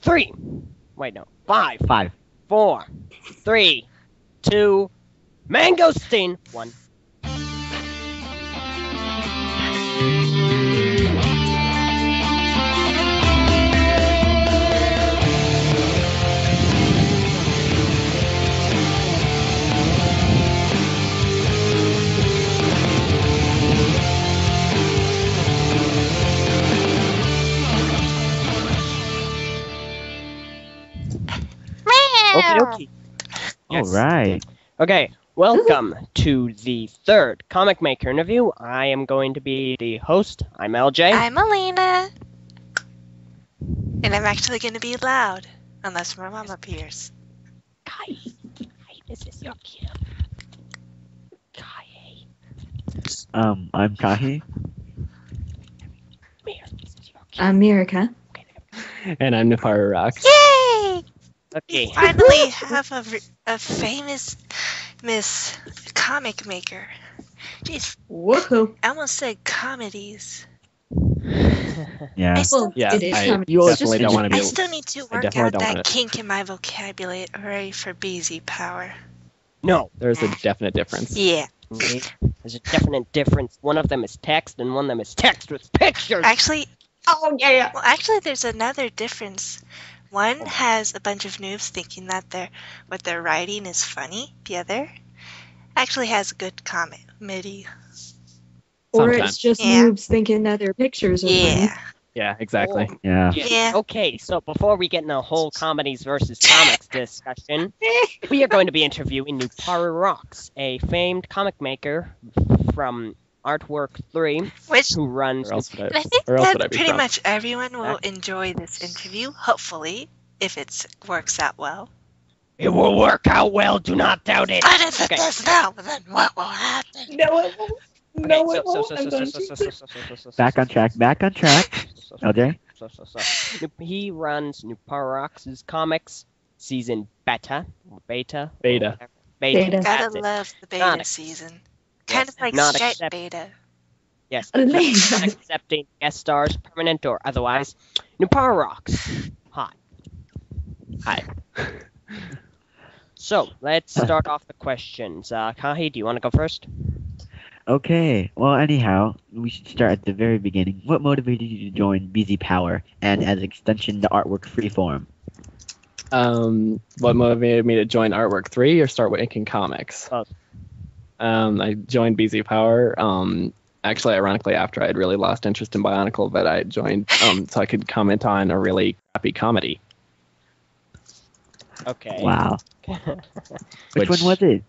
3. Wait, no. 5. 5. 4. 3. 2. Mangosteen. 1. Okay. Yes. All right. Okay, welcome to the third Comic Maker interview. I am going to be the host. I'm LJ. I'm Alina. And I'm actually going to be loud, unless my mom appears. Kai, this is your kid. Kai. I'm Kahi. This is your kid. I'm Mirica. And I'm Nuparurocks. Yay! Okay. We finally have a famous Miss Comic Maker. Jeez, Woohoo! I almost said comedies. Yeah. Well, Yeah, it is I comedy. definitely don't want to I be. still need to work definitely out don't that wanna- kink in my vocabulary for BZ power. No, There's a definite difference. Yeah. there's a definite difference. One of them is text, and one of them is text with pictures. Actually, Oh yeah. well, actually, there's another difference. One has a bunch of noobs thinking that what they're writing is funny. The other actually has a good comedy. Or Sometimes. it's just Yeah. noobs thinking that their pictures are funny. Yeah. Yeah, exactly. Yeah. Yeah. Okay, so before we get in the whole comedies versus comics discussion, we are going to be interviewing Nuparurocks, a famed comic maker from Artwork 3, Which who runs... Or else would And I I, think or else would I that be pretty from? much everyone will enjoy this interview, hopefully, if it works out well. It will work out well, do not doubt it. But if it Okay. does not, then what will happen? No, it won't. No, Okay, it won't. I'm going to. Back on track. Back on track. LJ. He runs Nuparurocks' comics, season beta. Beta. Beta. Gotta That's it. love the Not beta a- season. Yes, Kind of like not Jet accept- Beta. Yes, Elena. not accepting guest stars, permanent or otherwise. Nuparurocks. Hi. Hi. So, let's start off the questions. Kahi, do you want to go first? Okay. Well, anyhow, we should start at the very beginning. What motivated you to join BZ Power and, as extension, the Artwork Freeform? What motivated me to join Artwork 3 or start making comics? Both. I joined BZ Power. Actually, ironically, after I had really lost interest in Bionicle, but I joined so I could comment on a really crappy comedy. Okay. Wow. Which one was it?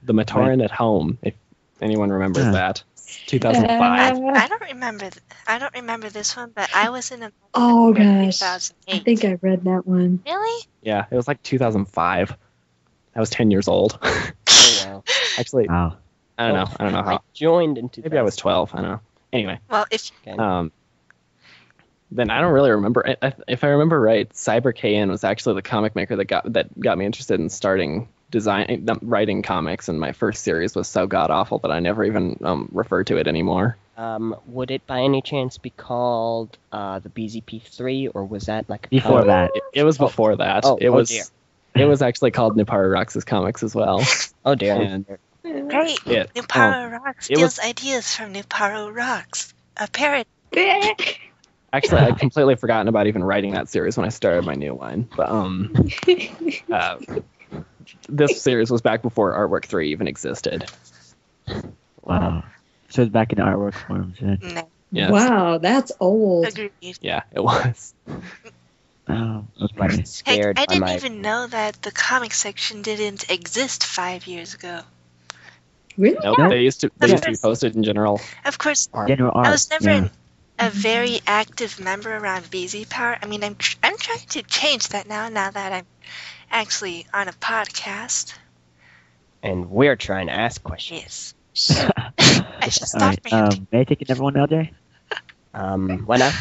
The Matoran at Home, if anyone remembers Yeah. that. 2005. I don't remember. I don't remember this one, but I was in a. Oh in gosh. 2008. I think I read that one. Really? Yeah, it was like 2005. I was 10 years old. Oh, wow. Actually, Wow. I don't know. I don't know I how. joined in 2000. Maybe I was 12. I don't know. Anyway, Well, if then I don't really remember. If I remember right, Cyber KN was actually the comic maker that got me interested in starting writing comics, and my first series was so god awful that I never even refer to it anymore. Would it by any chance be called the BZP3, or was that like a Before comic? that. It was before that. Oh, it was. dear. It was actually called Nuparurocks' comics as well. Oh dear. And hey, it, Nuparurocks it was- steals ideas from Nuparurocks. A parrot. actually, I'd completely forgotten about even writing that series when I started my new line. But this series was back before Artwork 3 even existed. Wow. So it's back in Artwork form. So. No, Yes. Wow, that's old. agreed. Yeah, it was. Oh, okay. Heck, Scared I by didn't my... even know that the comic section didn't exist 5 years ago. Really? Nope, Yeah. they used to be posted in general. Of course, General art. I was never yeah. a very active member around BZ Power. I mean, I'm trying to change that now that I'm actually on a podcast. And we're trying to ask questions. Yes. I should All stop right. ranting. May I take another one, LJ? Why not?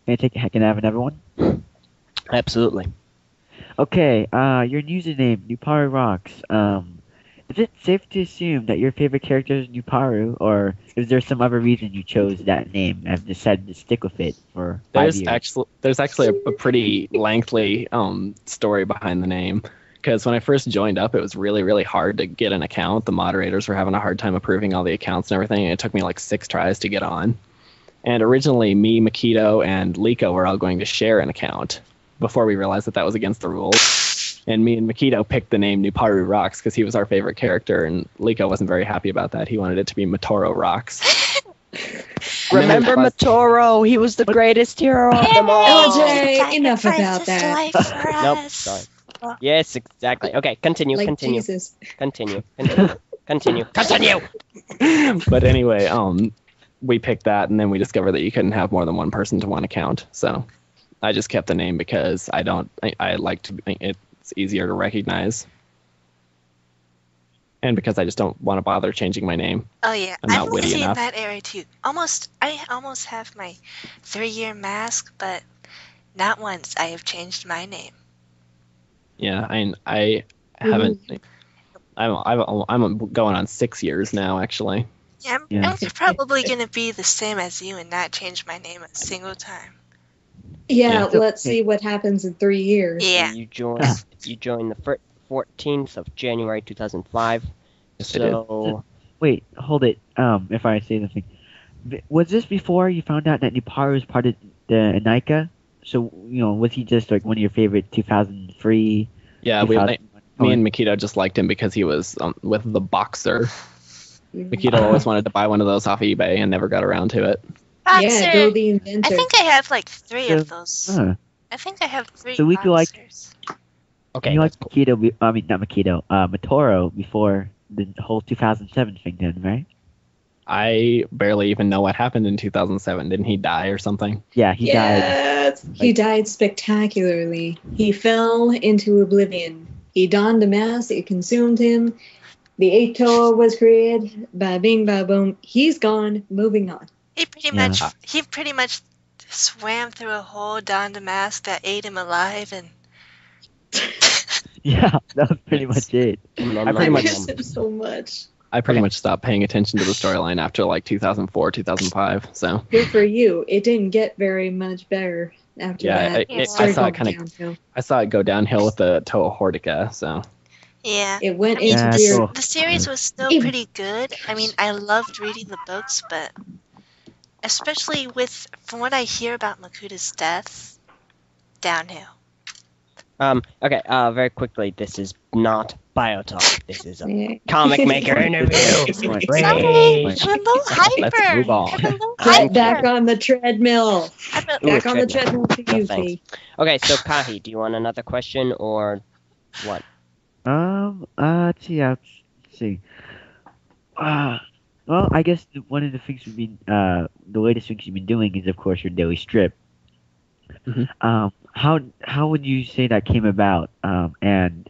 Can I have another one? Absolutely. Okay. Your username, Nuparurocks. Is it safe to assume that your favorite character is Nuparu, or is there some other reason you chose that name and have decided to stick with it for 5 years? There's actually a pretty lengthy story behind the name. Because when I first joined up, it was really, really hard to get an account. The moderators were having a hard time approving all the accounts and everything, and it took me like 6 tries to get on. And originally, me, Makito, and Liko were all going to share an account before we realized that was against the rules. And me and Makito picked the name Nuparurocks because he was our favorite character, and Liko wasn't very happy about that. He wanted it to be Matororocks. Remember Matoro? He was the greatest hero of them all. LJ, enough about that. Nope, sorry. Yes, exactly. Okay, continue. Jesus. Continue. Continue. But anyway, we picked that, and then we discovered that you couldn't have more than one person to one account. So I just kept the name because I like to. It's easier to recognize, and because I just don't want to bother changing my name. Oh yeah, I'm not I've witty seen enough. that area too. I almost have my 3-year mask, but not once I have changed my name. Yeah, I haven't. I'm going on 6 years now, actually. Yeah, I'm probably gonna be the same as you and not change my name a single time. Yeah, Yeah. let's see what happens in 3 years. Yeah. You joined the 14th of January 2005. Yes, I did. So Wait, hold it. If I say the thing, was this before you found out that Nuparu was part of the Anika? So was he just like one of your favorite 2003? Yeah, me and Makito just liked him because he was with the Boxer. Makito always wanted to buy one of those off eBay and never got around to it. Boxer. Yeah, go the inventor. I think I have like 3 of those. Huh. I think I have 3 So we feel like- boxers. okay, You liked Makito, not Makito, Matoro before the whole 2007 thing then, right? I barely even know what happened in 2007. Didn't he die or something? Yeah, he died. Yes! He died spectacularly. He fell into oblivion. He donned a mask, it consumed him. The 8 Toa was created. Ba bing, ba boom. He's gone. Moving on. He pretty Yeah. much swam through a hole, donned a mask that ate him alive, and Yeah, that was pretty much it. I I pretty much miss him so much. I pretty Okay. much stopped paying attention to the storyline after like 2004, 2005. So Good for you. It didn't get very much better after Yeah, that. I started saw it going kinda- downhill. I saw it go downhill with the Toa Hortica. So yeah. It went Yeah, into Yeah, weird. cool. The series was still Even- pretty good. I mean, I loved reading the books, but especially from what I hear about Makuta's death, downhill. Okay, very quickly, this is not Biotalk. This is a Yeah. comic maker interview. Right. Sorry, Great. I'm a little hyper. Let's move on. I'm a little Get back hyper. on the treadmill. I'm a- Ooh, Back on the treadmill. treadmill to No, you, thanks. Fee. Okay, so Kahi, do you want another question or what? Let's see. Well, I guess one of the things the latest things you've been doing is, of course, your daily strip. Mhm. How would you say that came about? And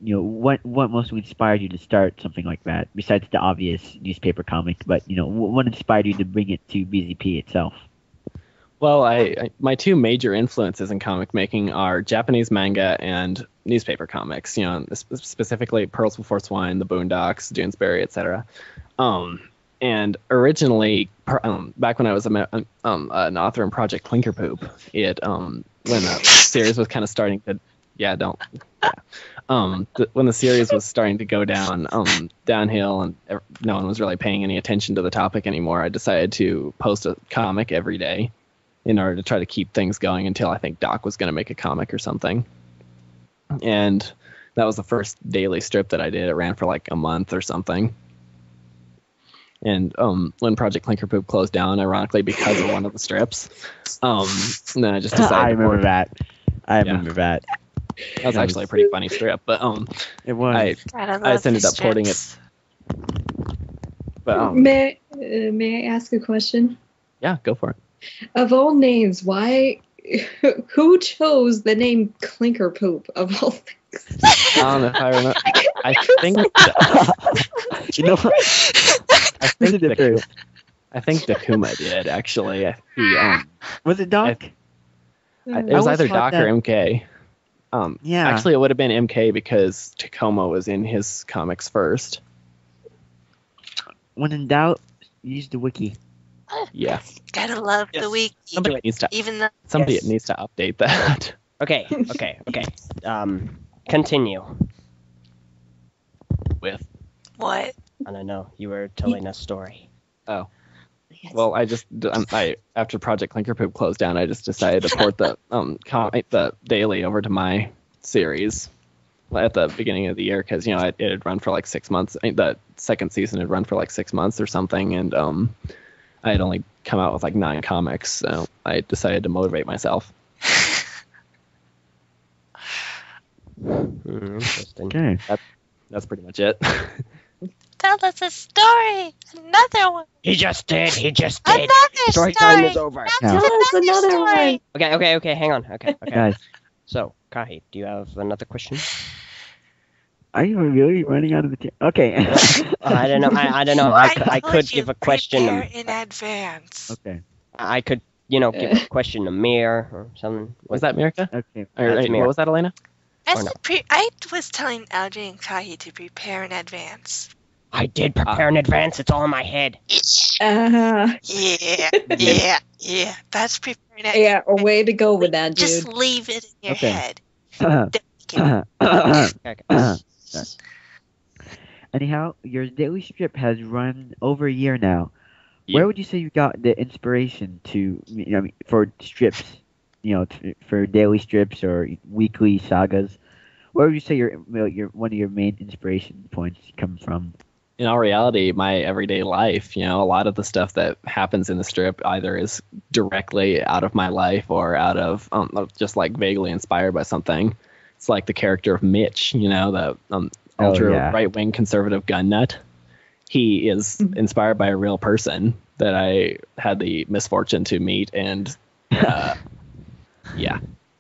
what mostly inspired you to start something like that? Besides the obvious newspaper comic, but what inspired you to bring it to BZP itself? Well, my 2 major influences in comic making are Japanese manga and newspaper comics. Specifically Pearls Before Swine, The Boondocks, Doonesbury, etc. And originally, back when I was an author in Project Clinkerpoop, when the series was kind of starting to, when the series was starting to go downhill and no one was really paying any attention to the topic anymore, I decided to post a comic every day in order to try to keep things going until I think Doc was going to make a comic or something. And that was the first daily strip that I did. It ran for like a month or something. And when Project Clinkerpoop closed down, ironically, because of one of the strips, and then I just decided. I remember that. I Yeah. remember that. That was actually a pretty funny strip, but It was. I God, I love just ended these up porting it. strips. But May I ask a question? yeah, go for it. Of all names, who chose the name Clinker Poop of all things? I don't know if I remember. I think You know what? I think Dakuma did actually. He Was it Doc? it was I either always thought Doc or MK. Yeah. Actually, it would have been MK because Tacoma was in his comics first. When in doubt, use the wiki. Yeah. Gotta love Yes. the wiki. Somebody needs to Even though Yes. needs to update that. Okay. Continue. With what? I don't know. You were telling a story. well, I after Project Clinker Poop closed down, I just decided to port the the daily over to my series at the beginning of the year because it had run for like 6 months. The second season had run for like 6 months or something, and I had only come out with like 9 comics, so I decided to motivate myself. Interesting. Okay. That's pretty much it. Tell us a story. Another one. He just did. Another Story story. time is over. Now, Tell us another story. one. Okay. Hang on. Okay. guys, So, Kahi, do you have another question? are you really running out of the Okay. I don't know. I don't know. I could told you, give a question. prepare in advance. Okay. I could, give a question to Mir or something. Was that Mirka? Okay. That's me. What was that, Elena? I Or no? was telling LJ and Kahi to prepare in advance. I did prepare in advance. It's all in my head. Uh-huh. Yeah. That's preparing in Yeah, a way to go with that, Just dude. leave it in your Okay. head. Okay. Anyhow, your daily strip has run over a year now. Yeah. Where would you say you got the inspiration to, for strips, for daily strips or weekly sagas? Where would you say your one of your main inspiration points come from? In all reality, my everyday life, a lot of the stuff that happens in the strip either is directly out of my life or out of just like vaguely inspired by something. It's like the character of Mitch, the ultra right-wing conservative gun nut. He is inspired by a real person that I had the misfortune to meet, and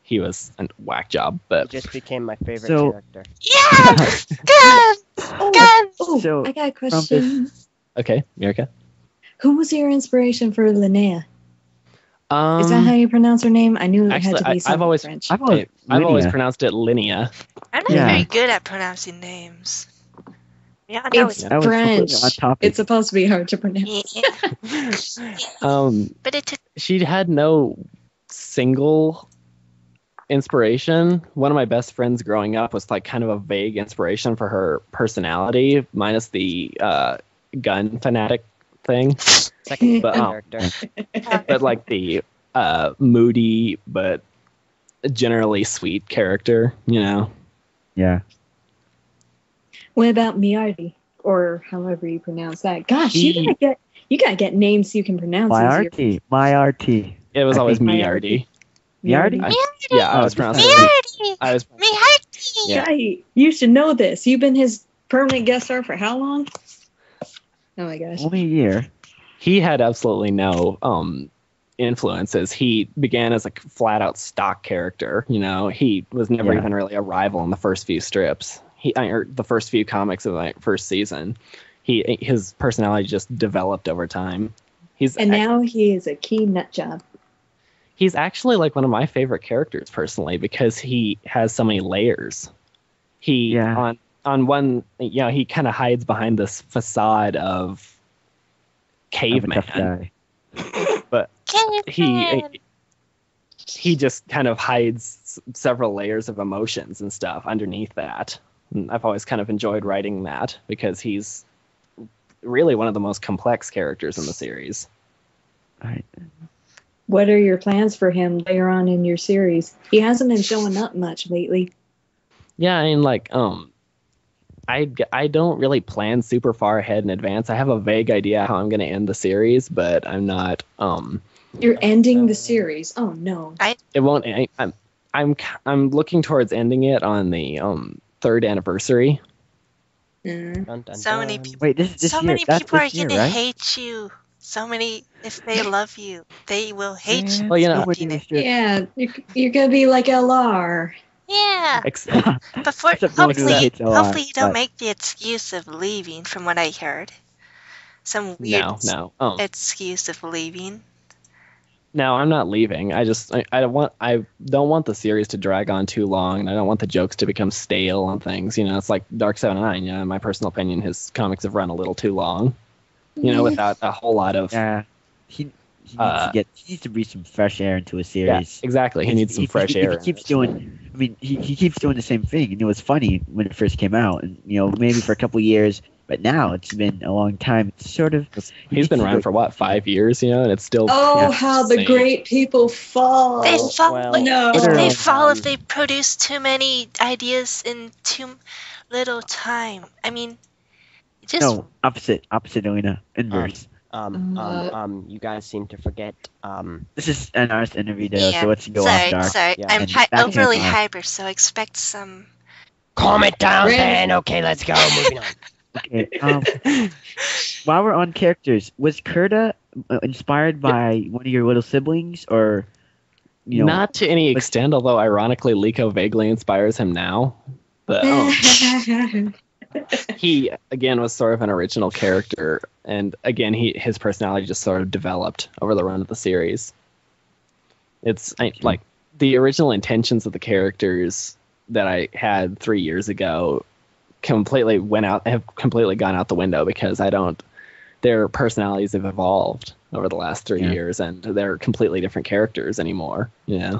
he was a whack job. He But just became my favorite So- character. Yes! Guns! Guns! Oh, So, I got a question. okay, Mirka. Who was your inspiration for Linnea? Is that Um, how you pronounce her name? I knew it actually, had to be I've something always- French. I've always, I've always Linnea. pronounced it Linnea. I'm not Yeah. very good at pronouncing names. Yeah, I know It's I was French. completely on topic. It's supposed to be hard to pronounce. But it took She had no single inspiration. One of my best friends growing up was like kind of a vague inspiration for her personality, minus the gun fanatic thing. Second But, character. But like the moody but generally sweet character, Yeah. What about Miardi? Or however you pronounce that. Gosh, He- you gotta get names you can pronounce easier. My RT. It was I always think Miardi. Miardi? I was pronouncing it. Miardi! I was Miardi! Yeah. Guy, you should know this. You've been his permanent guest star for how long? Oh my gosh. Only a year. He had absolutely no influences. He began as a flat out stock character. He was never Yeah. even really a rival in the first few strips. Or the first few comics of the first season. His personality just developed over time. And now he is a key nut job. He's actually like one of my favorite characters personally because he has so many layers. On one, he kind of hides behind this facade of I'm a tough caveman, guy. but Caveman! he just kind of hides several layers of emotions and stuff underneath that. And I've always kind of enjoyed writing that because he's really one of the most complex characters in the series. Right. What are your plans for him later on in your series? He hasn't been showing up much lately. Yeah, I mean, like, I don't really plan super far ahead in advance. I have a vague idea how I'm going to end the series, but I'm not. You're ending the series. Oh no. It won't. I'm looking towards ending it on the 3rd anniversary. Mm. Dun, dun, So many dun. people. Wait, this is this So year. many That's people are this year, gonna right? hate you. So many, if they love you, they will hate you. Well, Nobody in the strip. Yeah, you're gonna be like LR. Yeah, ex- before Except no one really hopefully, hates LR, hopefully you don't but- make the excuse of leaving. From what I heard, some weird no. excuse of leaving. No, I'm not leaving. I don't want the series to drag on too long, and I don't want the jokes to become stale and things. It's like Dark 79. In my personal opinion, his comics have run a little too long. Without a whole lot of. Yeah, he needs to breathe some fresh air into a series. Yeah, exactly. He needs some fresh air. He keeps doing. I mean, he keeps doing the same thing, and it was funny when it first came out, and maybe for a couple years. But now it's been a long time. It's sort of. He's been around for what, 5 years, and it's still. Oh, how the great people fall! They fall. Well, They fall if they produce too many ideas in too little time. I mean, just No, opposite, Linnea, inverse. You guys seem to forget. This is an artist interview, though, so let's go sorry, off dark. sorry. Yeah. I'm And back to overly the- hyper, so expect some. Calm it down, Really? then. Okay, let's go. Moving on. Okay. While we're on characters, was Kirta inspired by one of your little siblings, or Not to any extent, although ironically, Liko vaguely inspires him now. But he again was sort of an original character, and again his personality just sort of developed over the run of the series. It's like the original intentions of the characters that I had 3 years ago have completely gone out the window because their personalities have evolved over the last 3 years, and they're completely different characters anymore. Yeah.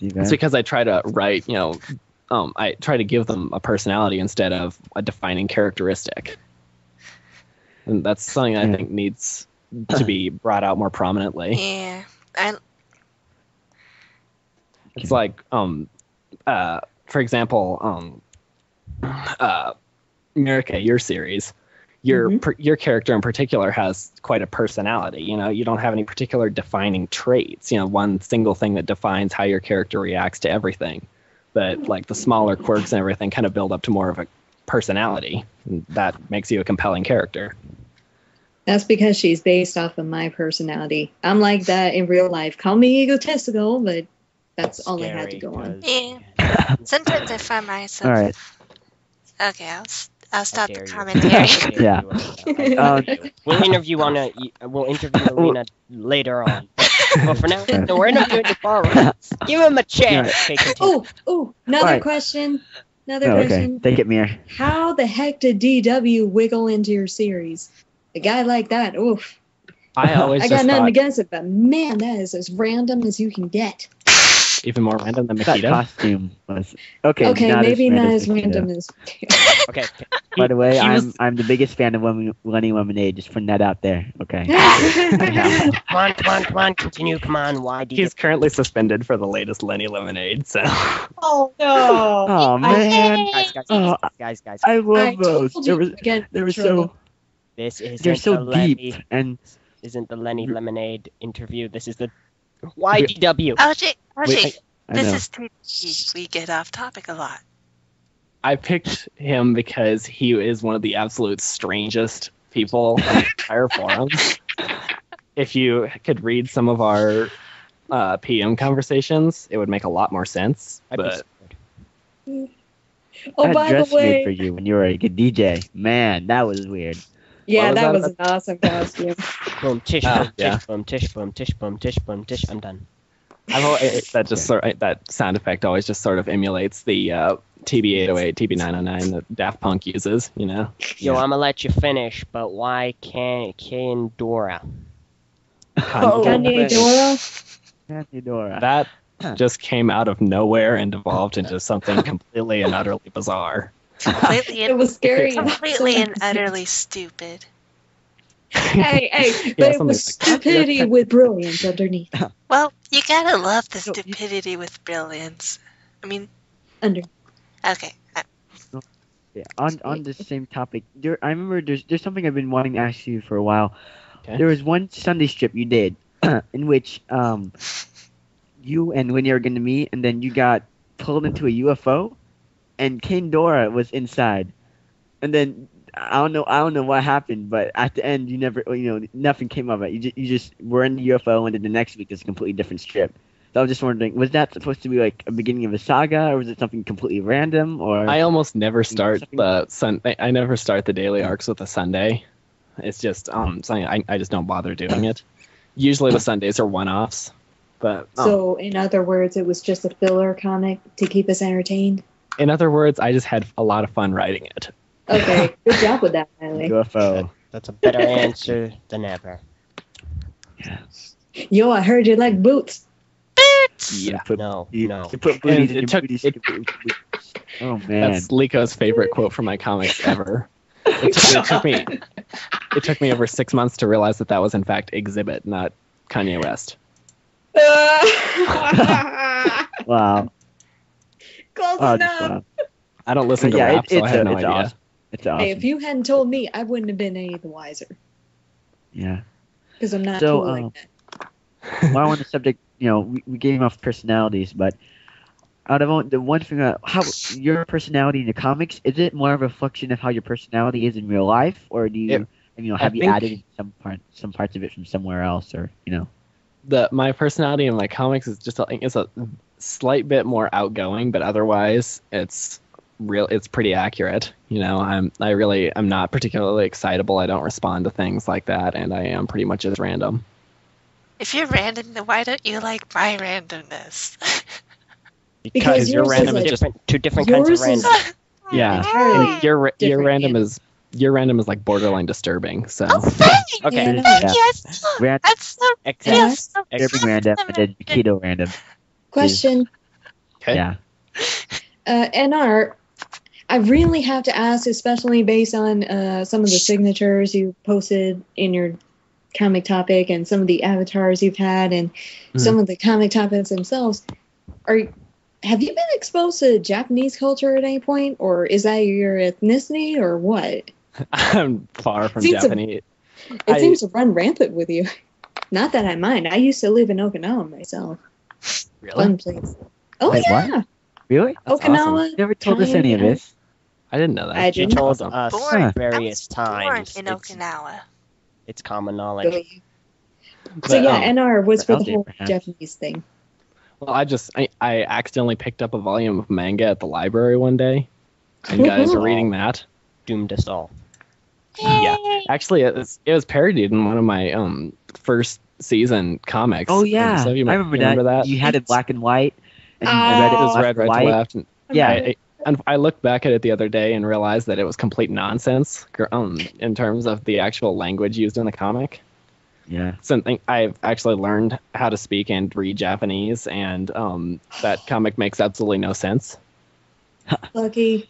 It's because I try to write, I try to give them a personality instead of a defining characteristic. And that's something I think needs to be brought out more prominently. Yeah, It's like, for example, Mirka, your series, your character in particular has quite a personality. You don't have any particular defining traits. One single thing that defines how your character reacts to everything. But like the smaller quirks and everything kind of build up to more of a personality. And that makes you a compelling character. That's because she's based off of my personality. I'm like that in real life. Call me egotistical, but that's all I had to go on. yeah. Sometimes I find myself. All right. Okay, I'll stop the dare you. commentary. Yeah. We'll interview Alina later on. But for now, no, we're interviewing Nuparurocks. Give him a chance. Okay, continue. Another Alright. question. Oh, okay. Take it, Mir. How the heck did DW wiggle into your series? A guy like that, oof. I always I just got nothing thought against it, but man, that is as random as you can get. even more random than That Makita. costume was okay. Okay, maybe not as Makita. random as. Okay. By the way, He was- I'm the biggest fan of Lenny Lemonade. Just putting that out there. Okay. Come on, continue. Come on, why do you He's currently suspended for the latest Lenny Lemonade, so Oh no! Oh man, guys, I love those. told They you were again, they were Trevor. so this isn't they're so the deep Lenny, and isn't the Lenny Lemonade interview. This is the YDW. OJ, I this know. is TTV. We get off topic a lot. I picked him because he is one of the absolute strangest people on the entire forums. If you could read some of our PM conversations, it would make a lot more sense. I'd be But scared. Oh, that by the dress made for way, you when you were a good DJ. Man, that was weird. yeah, What was that that was an awesome costume. Boom, tish, Ah, boom, yeah. tish, boom, tish, boom, tish, boom, tish, boom, tish. I'm done. that sound effect always just sort of emulates the TB808, TB909 that Daft Punk uses. Yo, Yeah. I'm gonna let you finish, but why can't Kindora? Oh, Kanye Dora? Dora. That just came out of nowhere and devolved into something completely and utterly bizarre. Completely It and, was scary. completely and utterly stupid. Hey, but Yeah, it something was like that. stupidity with brilliance underneath. Well, you gotta love the No, stupidity with brilliance. I mean, Under. okay. Yeah, on the same topic, I remember there's something I've been wanting to ask you for a while. Okay. There was one Sunday strip you did in which you and Linnea were going to meet, and then you got pulled into a UFO, and Kindora was inside, and then I don't know what happened, but at the end you never, nothing came of it. You just were in the UFO, and then the next week it's a completely different strip. So I was just wondering, was that supposed to be like a beginning of a saga, or was it something completely random? Or I almost never start Something- I never start the daily arcs with a Sunday. It's just something I just don't bother doing it. Usually the Sundays are one-offs. But So, in other words, it was just a filler comic to keep us entertained? in other words, I just had a lot of fun writing it. Okay, good job with that, Miley. UFO. That's a better answer than ever. Yo, I heard you like boots. Yeah. No. You put booties in your booties. Oh man. That's Liko's favorite quote from my comics ever. It took me over 6 months to realize that was in fact Exhibit, not Kanye West. Wow. Close Oh, enough. wow. I don't listen to rap, so I have no idea. Awesome. It's awesome. Hey, if you hadn't told me, I wouldn't have been any the wiser. Yeah. Because I'm not So, cool like that. While on the subject, we gave off personalities, but out of the one thing, how your personality in the comics, is it more of a reflection of how your personality is in real life, or do you, have you added some parts of it from somewhere else, or My personality in my comics is just it's a slight bit more outgoing, but otherwise it's pretty accurate. I'm not particularly excitable. I don't respond to things like that, and I am pretty much as random. If you're random, then why don't you like my randomness? Because your yours random is is two different kinds of yours is- random. Yeah, Entirely your different random animal. is like borderline disturbing. So Oh, thank Okay. you. Yeah. Thank you. Ran- That's so Except, Derby random and then keto random? Question. okay. Yeah. NR, I really have to ask, especially based on some of the signatures you posted in your comic topic and some of the avatars you've had and some of the comic topics themselves. Have you been exposed to Japanese culture at any point, or is that your ethnicity, or what? I'm far from Seems to- Japanese. It seems to run rampant with you. Not that I mind. I used to live in Okinawa myself. Really? Fun place. Oh, Wait, yeah. what? Really? That's Okinawa. You never told us any of this. I didn't know that. I you didn't. told Awesome. us Born. various I was born times. in Okinawa. It's common knowledge. So But, yeah, NR was for out the there, whole perhaps. Japanese thing. Well, I accidentally picked up a volume of manga at the library one day and got into Woohoo. reading that. Doomed us all. Yeah. Actually, it was parodied in one of my first season comics. Oh yeah, So I remember that. You had it black and white. And Oh. It was left red, to right to white. left. And Yeah. I looked back at it the other day and realized that it was complete nonsense in terms of the actual language used in the comic. Yeah. Something I've actually learned how to speak and read Japanese, and that comic makes absolutely no sense. Lucky.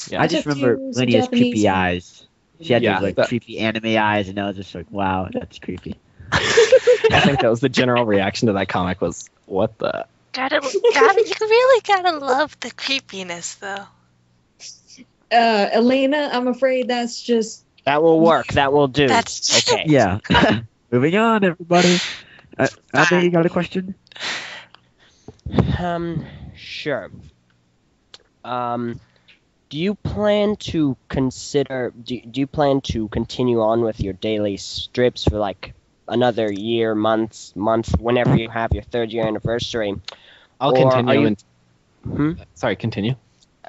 Yeah. I just took remember years of Linea's Japanese creepy eyes. She had Yeah, those like that- creepy anime eyes, and I was just like, wow, that's creepy. I think that was the general reaction to that comic was, what the? You really gotta love the creepiness, though. Elena, I'm afraid that's just. That will work. That will do. That's Okay. Yeah. Moving on, everybody. Abe, you got a question? Sure. Do you plan to consider? Do you plan to continue on with your daily strips for like another year, month, whenever you have your 3rd year anniversary? I'll Or continue. are you- Sorry, continue.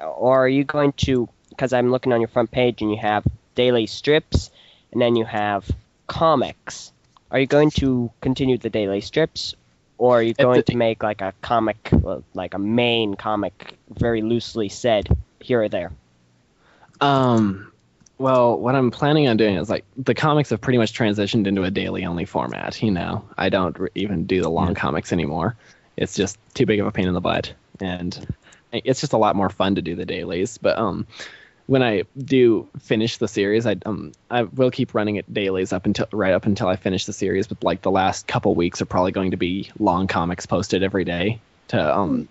Or are you going to? Because I'm looking on your front page and you have daily strips, and then you have comics. Are you going to continue the daily strips, or are you going to make like a comic, like a main comic, very loosely said, here or there? Well, what I'm planning on doing is like the comics have pretty much transitioned into a daily only format. I don't even do the long comics anymore. It's just too big of a pain in the butt, and it's just a lot more fun to do the dailies. But when I do finish the series, I will keep running it dailies up until I finish the series. But like the last couple weeks are probably going to be long comics posted every day to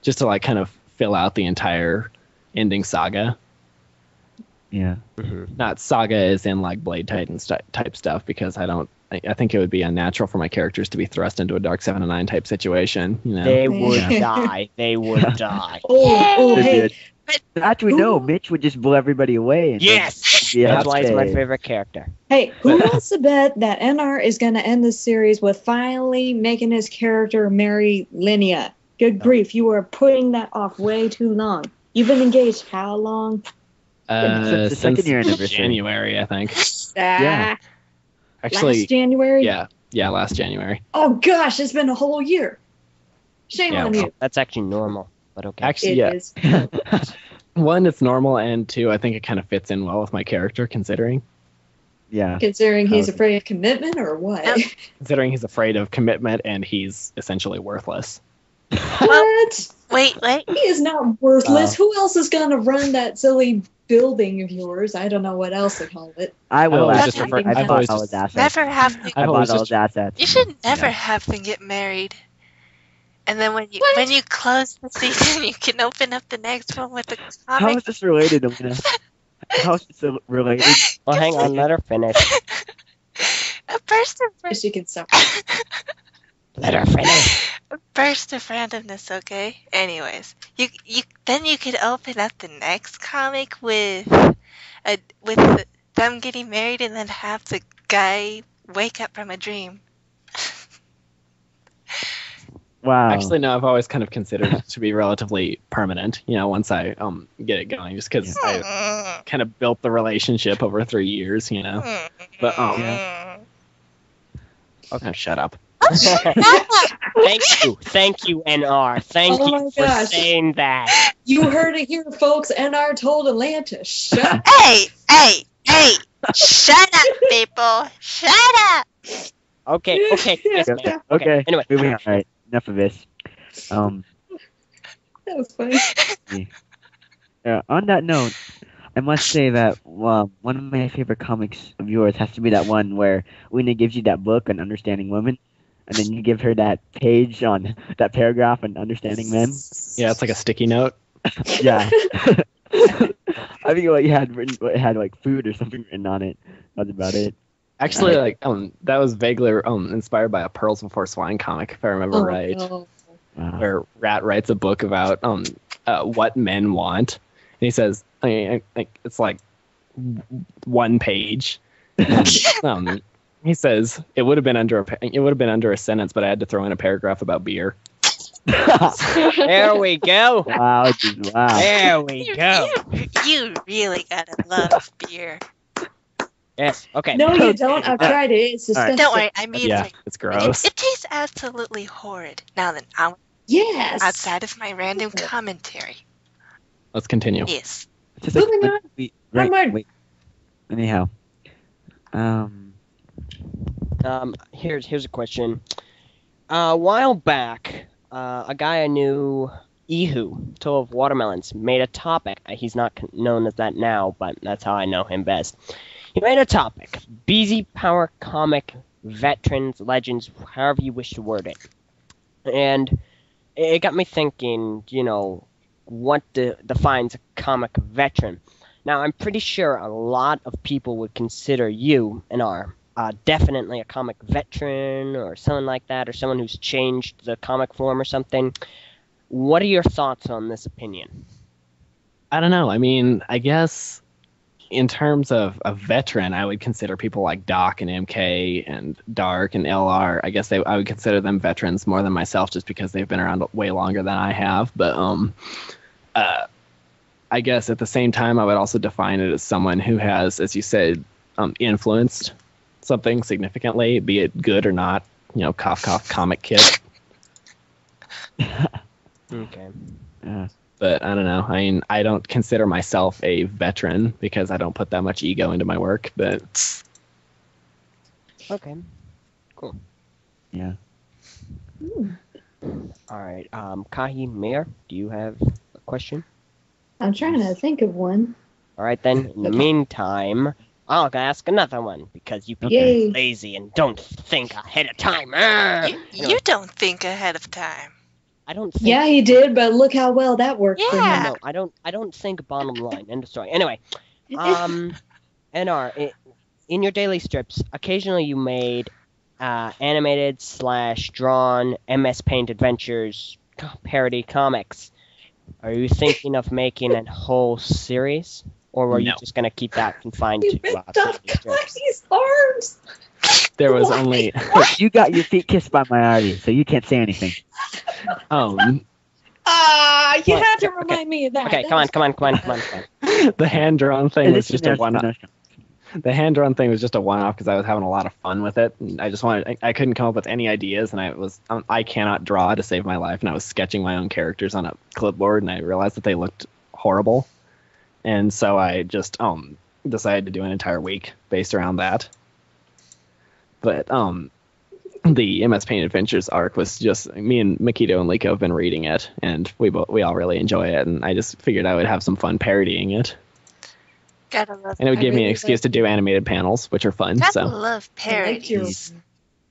just to like kind of fill out the entire ending saga. Yeah. Not saga as in like Blade Titan type stuff, because I think it would be unnatural for my characters to be thrust into a Dark 7 and 9 type situation. They would Yeah. die. They would die. Oh, They hey. did. Actually, no. Mitch would just blow everybody away. And Yes! Yeah, That's why it's my okay. favorite character. Hey, who wants to bet that NR is going to end the series with finally making his character marry Linnea? Good grief, you are putting that off way too long. You've been engaged how long? Since the second year anniversary. January, I think. Yeah. Actually, Last January? yeah, last January. Oh gosh, it's been a whole year. Shame Yeah, on well, you. That's actually normal, but okay. Actually, It is. one, it's normal, and two, I think it kind of fits in well with my character, considering Yeah. Considering he's Okay. afraid of commitment or what? he's afraid of commitment and he's essentially worthless. What? Wait. He is not worthless. Who else is gonna run that silly building of yours? I don't know what else to call it. I will always actually. just refer- I I've bought always all just- his assets. Never have to. I I've bought always all just- his assets. You should never Yeah. have them get married. And then when you What? close the season, you can open up the next one with the How comic. is this related, Alina? How is this related? Well, hang on, let her finish. A burst of Yes, you can stop. Let her finish. a burst of randomness, okay? Anyways, you then you could open up the next comic with them getting married and then have the guy wake up from a dream. Wow. Actually, no, I've always kind of considered it to be relatively permanent, once I get it going, just because I kind of built the relationship over 3 years, But, okay, shut up. Thank you, NR. Thank Oh you my for gosh. saying that. You heard it here, folks. NR told Atlanta, shut up. Hey! Shut up, people! Shut up! Okay, yes, Okay. ma'am. Okay. Anyway, Moving on. All right. Enough of this. That was funny. On that note, I must say that one of my favorite comics of yours has to be that one where Lena gives you that book on understanding women, and then you give her that page on that paragraph on understanding men. Yeah, it's like a sticky note. Yeah. I think what you had written, it had like food or something written on it. That's about it. Actually, that was vaguely inspired by a Pearls Before Swine comic, if I remember Oh, right, no. Wow. where Rat writes a book about what men want, and he says, it's like one page. And, he says it would have been under a sentence, but I had to throw in a paragraph about beer. there we go. Wow. Dude, wow. There we go. You really gotta love beer. Yes. Okay. No, you don't. I've tried it. It's All right. disgusting. Don't worry, I mean, Yeah, like, it's gross. it tastes absolutely horrid. Now then, Yes. outside of my random commentary. Let's continue. Yes. It's just like, Moving on. wait. Anyhow. Here's a question. A while back, a guy I knew, Ihu, Toll of Watermelons, made a topic. He's not known as that now, but that's how I know him best. He made a topic: BZ Power comic veterans, legends, however you wish to word it. And it got me thinking, what defines a comic veteran? Now, I'm pretty sure a lot of people would consider you and are definitely a comic veteran or someone like that, or someone who's changed the comic form or something. What are your thoughts on this opinion? I don't know. I mean, I guess in terms of a veteran, I would consider people like Doc and MK and Dark and LR. I guess I would consider them veterans more than myself, just because they've been around way longer than I have. But I guess at the same time, I would also define it as someone who has, as you said, influenced something significantly, be it good or not. Cough, cough, comic kid. Okay. But I don't know. I mean, I don't consider myself a veteran because I don't put that much ego into my work. But Okay. Cool. Yeah. All right. Kahi Mayer, do you have a question? I'm trying to think of one. All right, then. In the meantime, I'll ask another one because you people Yay. are lazy and don't think ahead of time. You don't think ahead of time. I don't think. Yeah, he did, but look how well that worked for Yeah. him. No, I don't think bottom line. End of story. Anyway, NR, in your daily strips, occasionally you made animated / drawn MS Paint adventures parody comics. Are you thinking of making a whole series, or were you No. just gonna keep that confined You to ripped off daily strips? Kylie's arms. there was Why? only You got your feet kissed by my audience, so you can't say anything. You What? have to Okay. remind me of that. Okay, That come on, was- come on. the hand drawn thing was Listen, just a there's one. no- The hand-drawn thing was just a one-off because I was having a lot of fun with it. And I couldn't come up with any ideas, and I cannot draw to save my life, and I was sketching my own characters on a clipboard, and I realized that they looked horrible, and so I just decided to do an entire week based around that. But the MS Paint Adventures arc was just me and Makito and Liko have been reading it, and we all really enjoy it, and I just figured I would have some fun parodying it. Gotta love. And it would give me an really excuse to do animated panels, which are fun. Gotta So love I liked your, parodies.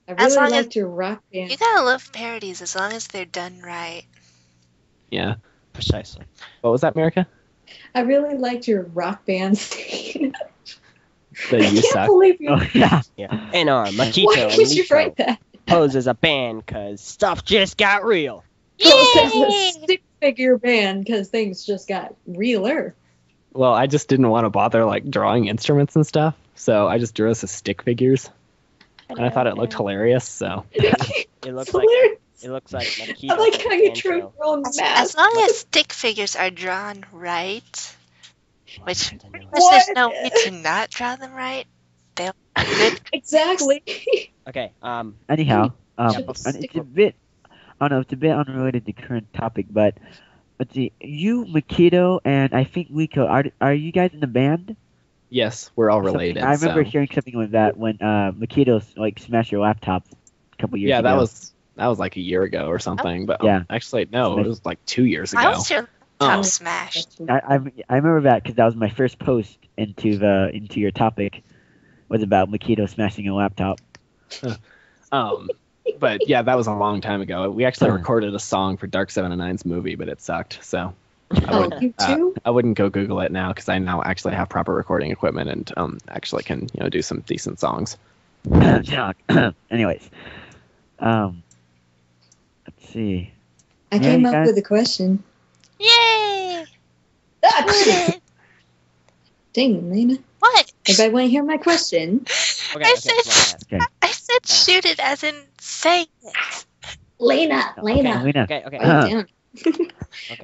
I As really long as- liked your rock band. You gotta love parodies as long as they're done right. yeah. Precisely. What was that, America? I really liked your rock band scene. The I you can't suck. believe you. Oh yeah. Yeah. And Makito Why and would you Liko write that? pose as a band because stuff just got real. Post as Yay! a stick figure band because things just got realer. Well, I just didn't want to bother like drawing instruments and stuff, so I just drew us as stick figures, and I thought it looked hilarious. So It looks like Hilarious. Makito. I like how you and drew Banjo. your own As mask. long as stick figures are drawn right, which What? there's no way to not draw them right. They'll be good. Exactly. Okay. Anyhow, Should and stick it's a bit, I don't know, it's a bit unrelated to current topic, but let's see, you, Makito, and I think Liko, are you guys in the band? yes, we're all Something- related. I remember so. hearing something like that when Makito like smashed your laptop a couple years Yeah, ago. that was like a year ago or something. But Yeah. actually, no, it was like 2 years ago. I was your top Oh. smashed. I remember that because that was my first post into your topic was about Makito smashing a laptop. But yeah, that was a long time ago. We actually recorded a song for Dark 7 and 9's movie, but it sucked. So Oh, you too? I wouldn't go Google it now because I now actually have proper recording equipment and actually can do some decent songs. Anyways, let's see. I Yeah, came you up guys- with a question. Yay! Ah, Shoot it! dang, Lena. What? Everybody want to hear my question? Okay. I Okay. said- Okay, I said shoot it as in say it. Lena, Lena. Lena. Okay. Okay. Write it down. Okay.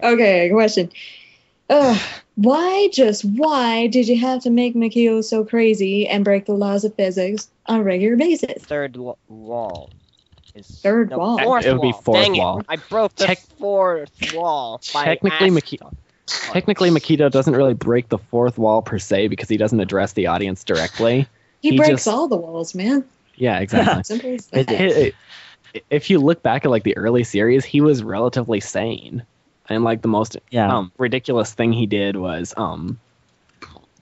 Okay, question. Why did you have to make Mikio so crazy and break the laws of physics on a regular basis? Third wall. Is Third wall. Fourth It would be wall. fourth Dang wall. It. I broke the Tec- fourth wall. By Technically, accident. Technically, Makito doesn't really break the fourth wall per se because he doesn't address the audience directly. He He breaks just- all the walls, man. Yeah, exactly. Simple as Is that. If you look back at like the early series, he was relatively sane, and like the most Yeah. ridiculous thing he did was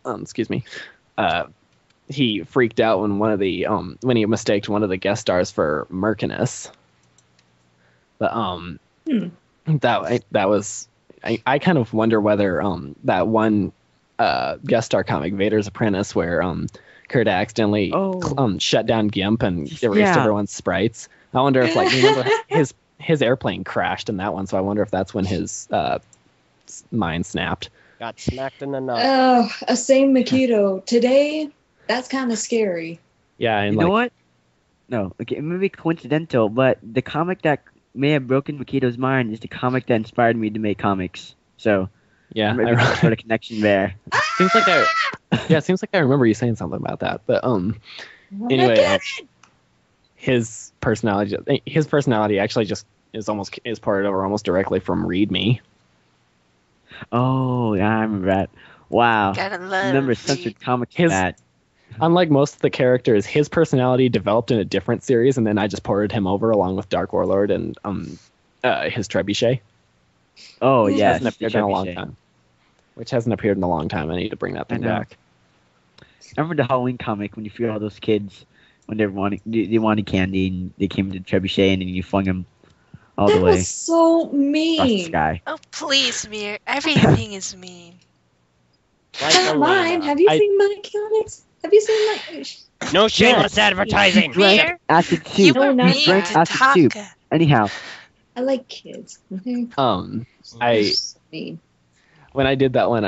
excuse me, he freaked out when when he mistaked one of the guest stars for Mercanus. But that was I kind of wonder whether that one guest star comic Vader's Apprentice where Kirta accidentally shut down Gimp and erased Yeah. everyone's sprites. I wonder if like remember his airplane crashed in that one, so I wonder if that's when his mind snapped. Got smacked in the nose. Oh, a same Makito. Today, that's kind of scary. Yeah, and You like know what? No, okay, it may be coincidental, but the comic that may have broken Makito's mind is the comic that inspired me to make comics. So yeah, maybe some sort of connection there. seems like I remember you saying something about that. But anyway, his personality actually just is ported over almost directly from Read Me. Oh, yeah, I remember that. Wow. Gotta I love. remember Read. censored comics His- that. Unlike most of the characters, his personality developed in a different series, and then I just ported him over along with Dark Warlord and his Trebuchet. Oh, Which yeah. hasn't appeared in a long time. Which hasn't appeared in a long time. I need to bring that thing know. back. I remember the Halloween comic when you feel all those kids when they wanted candy and they came to Trebuchet and then you flung them all That the way was so across the mean. sky. Oh please, Mir. Everything is mean. Like Not Elena. mine. Have you seen my comics? Have you seen my? No shameless advertising. Drank Mir, acid you soup. No, were not mean that. to Acid soup. Taka. Anyhow, I like kids. Okay. I They're so mean. when I did that one,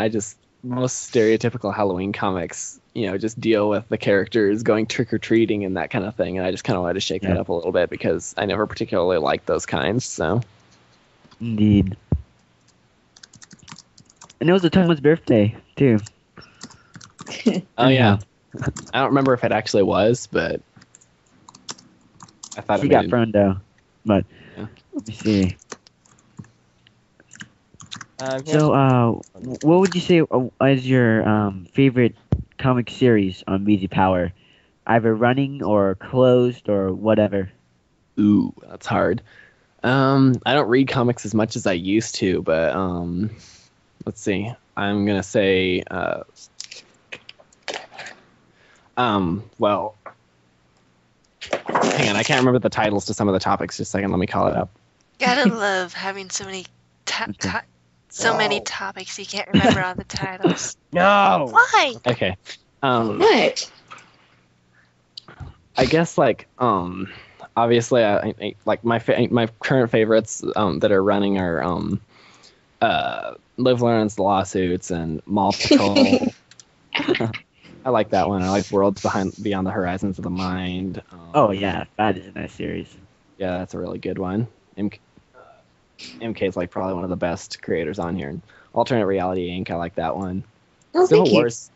most stereotypical Halloween comics, just deal with the characters going trick or treating and that kind of thing, and I just kind of wanted to shake that Yeah. up a little bit because I never particularly liked those kinds. So indeed. And it was Atoma's birthday, too. oh yeah, I don't remember if it actually was, but I thought She it got made thrown though. But Yeah. let me see. Here's- So, what would you say is your favorite comic series on BZ Power? Either running or closed or whatever. Ooh, that's hard. I don't read comics as much as I used to, but let's see. I'm gonna say well, hang on, I can't remember the titles to some of the topics. Just a second, let me call it up. Gotta love having so many Okay. so many topics you can't remember all the titles. No. Why? Okay. What? I guess obviously I like my current favorites that are running are Live Learn's Lawsuits and Mall Patrol. I like that one. I like Worlds Beyond the Horizons of the Mind. Oh yeah, that is a nice series. Yeah, that's a really good one. MK is like probably one of the best creators on here. Alternate Reality Inc. I like that one. Oh, Civil thank you. War's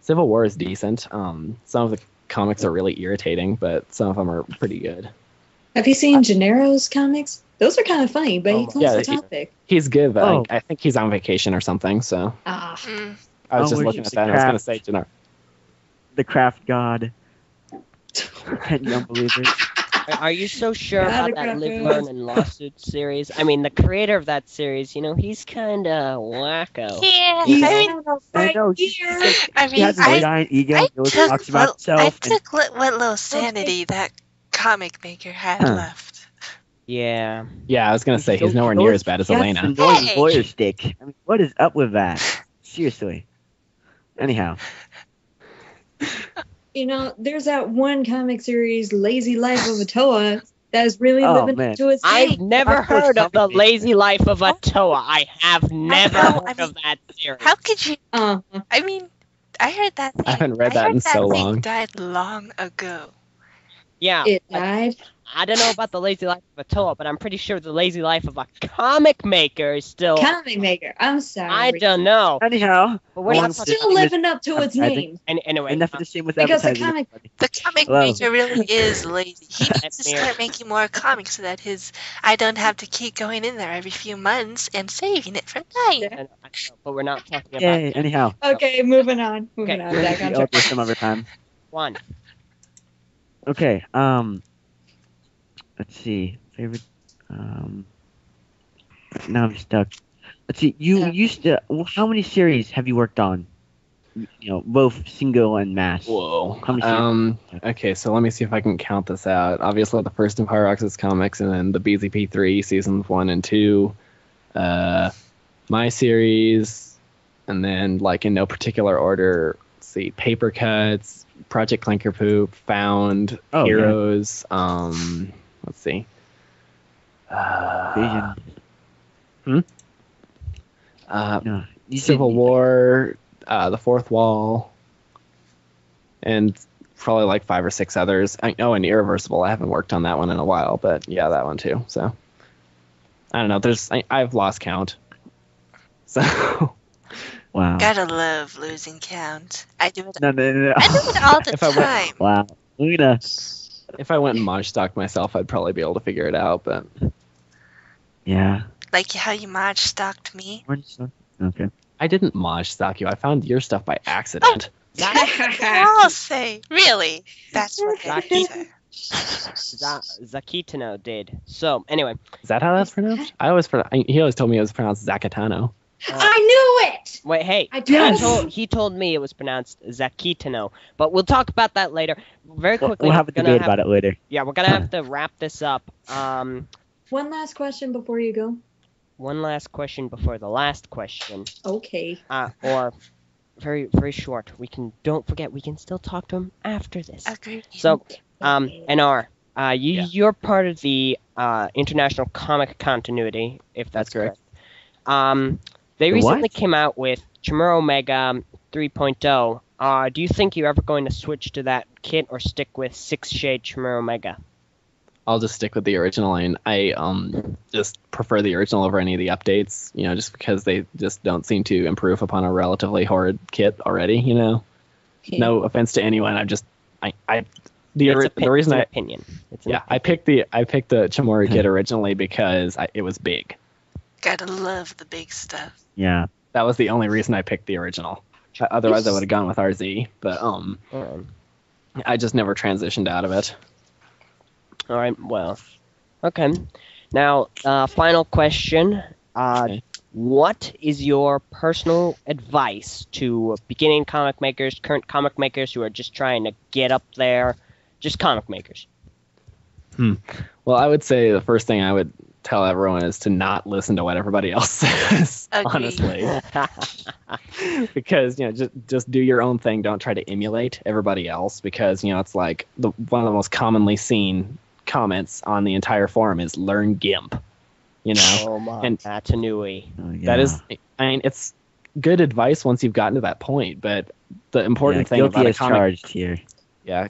Civil War is decent. Some of the comics are really irritating, but some of them are pretty good. Have you seen Gennaro's comics? Those are kind of funny, but he Oh, closed yeah, the topic. He's good, but Oh. I think he's on vacation or something. So Ah, Mm. I was Oh, just where's looking the at that. And I was crap? going to say, Gennaro. The Craft God. Penny Unbelievers. Are you so sure Gotta about that go Live, through. Learn, and Lawsuit series? I mean, the creator of that series, he's kind of wacko. Yeah, he's I mean, I know, right he's here. I He mean, has a giant ego. He always talks about himself. I and- took what little sanity that comic maker had Huh. left. Yeah. Yeah, I was going to say, he's so- nowhere near as bad as he has Elena. the annoying Hey! lawyer stick. I mean, what is up with that? Seriously. Anyhow. There's that one comic series, Lazy Life of a Toa, that's really Oh, living man. up to its I've name. never Of course, heard of the comic Lazy Life of a Toa. I have never know, heard of that series. How could you? Uh-huh. I mean, I heard that. Thing, I haven't read that in so thing long. Died long ago. Yeah. It died. I don't know about the Lazy Life of a Toa, but I'm pretty sure the Lazy Life of a comic maker is still. Comic maker. I'm sorry. I don't know. Anyhow. But we're Well, not It's talking still living up to its advertising. name. anyway. Enough of the shameless Because the advertising. The comic Hello. maker really is lazy. He needs to Mirror. start making more comics so that I don't have to keep going in there every few months and saving it from dying. I know, but we're not talking about Yay, anyhow. Okay, moving on. Moving Okay. on. Back on I'll track. do some other time. one. Okay, let's see. Favorite, now I'm stuck. Let's see, you Yeah. used to, how many series have you worked on? Both single and mass. Whoa. How many Okay, so let me see if I can count this out. Obviously, the first Nuparurocks comics, and then the BZP3 seasons 1 and 2. My series, and then, like, in no particular order, let's see, Paper Cuts, Project Clinker Poop, Found, Oh, yeah. Heroes, let's see. Vision. No, you said- Civil War, The Fourth Wall, and probably like 5 or 6 others. And Irreversible. I haven't worked on that one in a while, but yeah, that one too. So I don't know. I've lost count. So Wow. Gotta love losing count. I do it. No. I do it all the If I went- time. Wow. Luna. if I went and mod stocked myself, I'd probably be able to figure it out. But Yeah. Like how you mod stalked me. Okay. I didn't mod stock you. I found your stuff by accident. They all say, really? That's what they Zaki. say. Zakitano did. So, anyway. Is that how that's pronounced? He always told me it was pronounced Zakatano. I knew it! Wait, hey. I told He told me it was pronounced Zakitano. But we'll talk about that later. Very quickly. We'll have a we're gonna debate about it later. Yeah, we're going to have to wrap this up. One last question before you go. One last question before the last question. Okay. Or very, very short. Don't forget, we can still talk to him after this. Agreed. So, NR, Yeah. you're part of the international comic continuity, if that's correct. correct. They The recently what? came out with Chimera Omega 3.0. Do you think you're ever going to switch to that kit or stick with 6-shade Chimera Omega? I'll just stick with the original, and I just prefer the original over any of the updates, just because they just don't seem to improve upon a relatively horrid kit already, No offense to anyone. I'm just the reason it's an I opinion. It's an I picked the Chamori kit originally because it was big. Gotta love the big stuff. Yeah. That was the only reason I picked the original. Otherwise, I would have gone with RZ. But I just never transitioned out of it. All right. Well. Okay. Now, final question. Okay. What is your personal advice to beginning comic makers, current comic makers who are just trying to get up there, just comic makers? Well, I would say the first thing I would tell everyone is to not listen to what everybody else says. Agreed. Honestly, because just do your own thing. Don't try to emulate everybody else, because it's like one of the most commonly seen comments on the entire forum is "learn GIMP." Oh my, and that's a newie. Oh, yeah. that is, I mean, it's good advice once you've gotten to that point. But the important thing guilty about a as comic, charged here. yeah,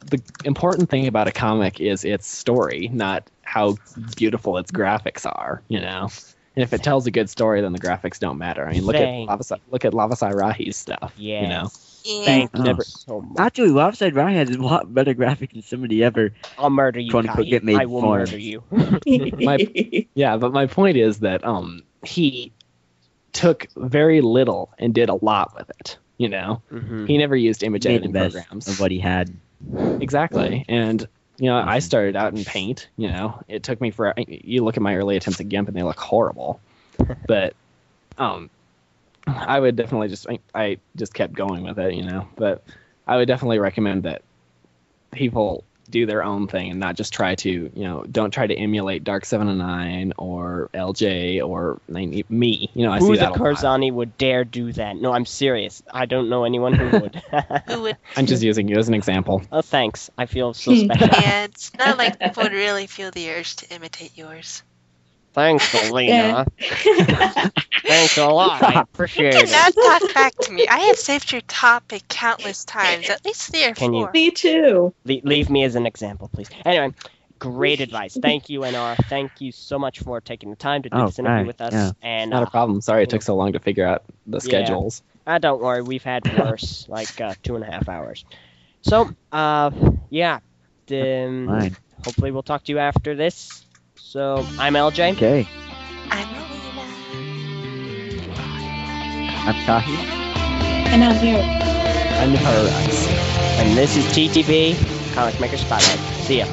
the important thing about a comic is its story, not how beautiful its graphics are. And if it tells a good story, then the graphics don't matter. I mean, look at Lavasai Rahi's stuff. Yeah. Yeah. Thank you Never- so much. Actually, Lopside Ryan has a lot better graphics than somebody ever. I'll murder you, quote, unquote, Kai. get made I will for. murder you. Yeah, but my point is that he took very little and did a lot with it. Mhm. He never used image Made the editing best programs. of what he had. Exactly. And I started out in Paint. It took me for you look at my early attempts at GIMP and they look horrible. But I would definitely I just kept going with it. But I would definitely recommend that people do their own thing and not just try to don't try to emulate Dark 709 or LJ or me. I Who see the that a lot. Karzani would dare do that? No, I'm serious. I don't know anyone who would. Who would? I'm just using you as an example. Oh, thanks. I feel so special. Yeah, it's not like people would really feel the urge to imitate yours. Thanks, Alina. Thanks a lot. I appreciate You it. cannot talk back to me. I have saved your topic countless times, at least 3 or Can you- 4. Me too. Leave me as an example, please. Anyway, great advice. Thank you, NR. Thank you so much for taking the time to do this interview right, with us. yeah. And Not a problem. Sorry it took so long to figure out the schedules. don't worry, we've had worse, like 2.5 hours. So, yeah. Fine. Hopefully we'll talk to you after this. So, I'm LJ. Okay. I'm Linnea. I'm Tahi. And I'm here. I'm Nuparurocks. And this is TTV, Comic Maker Spotlight. See ya.